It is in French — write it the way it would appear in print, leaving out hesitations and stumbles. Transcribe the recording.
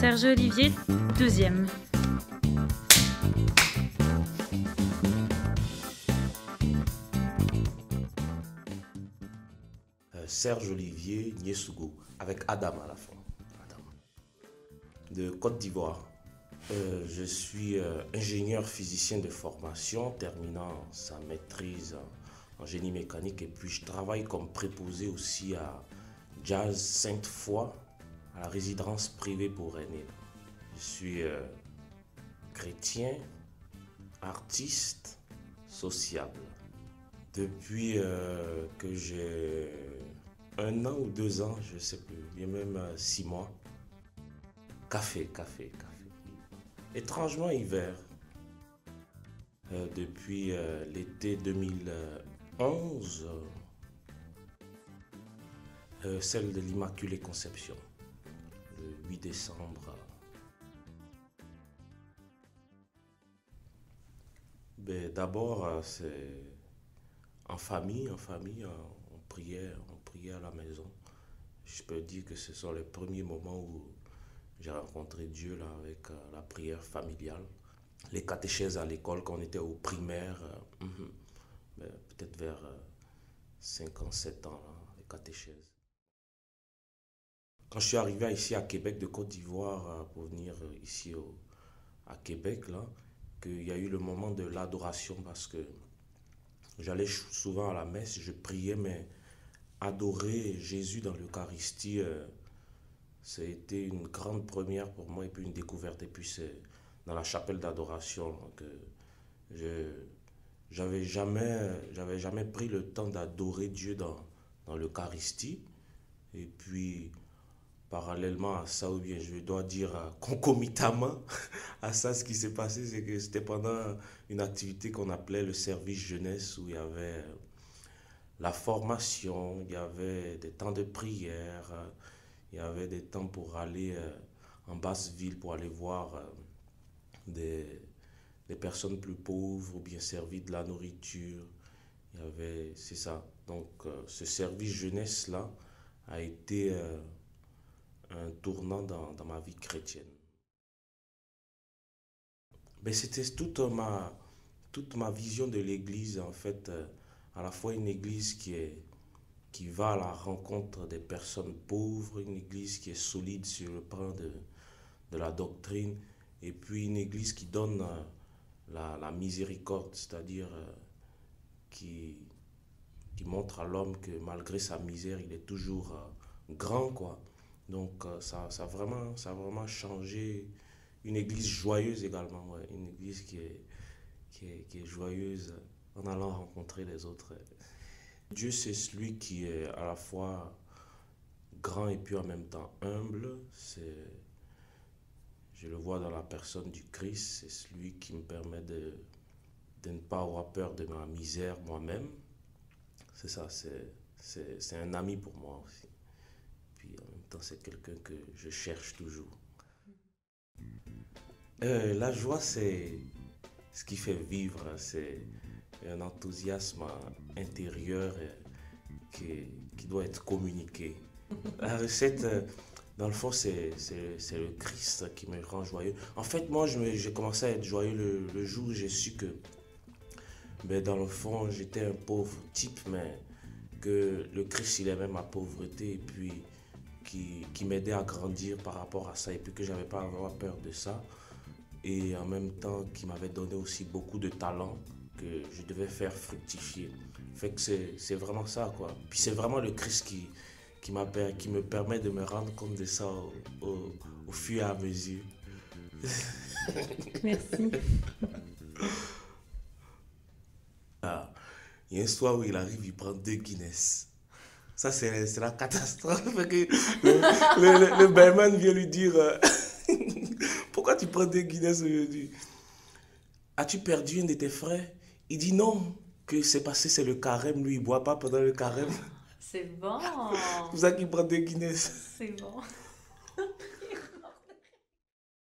Serge Olivier, deuxième. Serge Olivier Nyesugo, avec Adam à la fin. Adam. De Côte d'Ivoire. Je suis ingénieur physicien de formation, terminant sa maîtrise en génie mécanique, et puis je travaille comme préposé aussi à Jazz Sainte-Foy, à la résidence privée pour aînés. Je suis chrétien, artiste, sociable. Depuis que j'ai 1 an ou 2 ans, je ne sais plus, bien même 6 mois. Café. Étrangement hiver. Depuis l'été 2011, celle de l'Immaculée Conception, le 8 décembre. D'abord, c'est en famille, on priait à la maison. Je peux dire que ce sont les premiers moments où j'ai rencontré Dieu là, avec la prière familiale. Les catéchèses à l'école, quand on était au primaire, peut-être vers 5 ans, 7 ans, là, les catéchèses. Quand je suis arrivé ici à Québec de Côte d'Ivoire pour venir ici à Québec, là, qu'il y a eu le moment de l'adoration, parce que j'allais souvent à la messe, je priais, mais adorer Jésus dans l'Eucharistie, ça a été une grande première pour moi, et puis une découverte. Et puis c'est dans la chapelle d'adoration que j'avais jamais pris le temps d'adorer Dieu dans l'Eucharistie. Et puis parallèlement à ça, ou bien je dois dire concomitamment à ça, ce qui s'est passé, c'est que c'était pendant une activité qu'on appelait le service jeunesse, où il y avait la formation, il y avait des temps de prière, il y avait des temps pour aller en basse ville, pour aller voir des personnes plus pauvres, ou bien servir de la nourriture. C'est ça. Donc ce service jeunesse-là a été un tournant dans ma vie chrétienne. C'était toute ma vision de l'Église, en fait, à la fois une Église qui va à la rencontre des personnes pauvres, une Église qui est solide sur le plan de la doctrine, et puis une Église qui donne la miséricorde, c'est-à-dire qui montre à l'homme que malgré sa misère, il est toujours grand, quoi. Donc ça a vraiment changé. Une Église joyeuse également, ouais. Une Église qui est joyeuse en allant rencontrer les autres. Dieu, c'est celui qui est à la fois grand et puis en même temps humble. Je le vois dans la personne du Christ. C'est celui qui me permet de ne pas avoir peur de ma misère moi-même. C'est ça, c'est un ami pour moi aussi. Puis en même temps, c'est quelqu'un que je cherche toujours. La joie, c'est ce qui fait vivre. C'est un enthousiasme intérieur qui doit être communiqué. La recette, dans le fond, c'est le Christ qui me rend joyeux. En fait, moi, j'ai commencé à être joyeux le jour où j'ai su que, dans le fond, j'étais un pauvre type, mais que le Christ, il aimait ma pauvreté, et puis qui m'aidait à grandir par rapport à ça, et puis que j'avais pas à avoir peur de ça. Et en même temps, qui m'avait donné aussi beaucoup de talent que je devais faire fructifier. Fait que c'est vraiment ça, quoi. Puis c'est vraiment le Christ qui me permet de me rendre compte de ça au fur et à mesure. Merci. Il y a un soir où il arrive, il prend 2 Guinness. Ça, c'est la catastrophe. Le barman vient lui dire pourquoi tu prends 2 Guinness aujourd'hui? As-tu perdu un de tes frères? Il dit non, que c'est passé, c'est le carême. Lui, il ne boit pas pendant le carême. C'est bon. C'est pour ça qu'il prend 2 Guinness. C'est bon.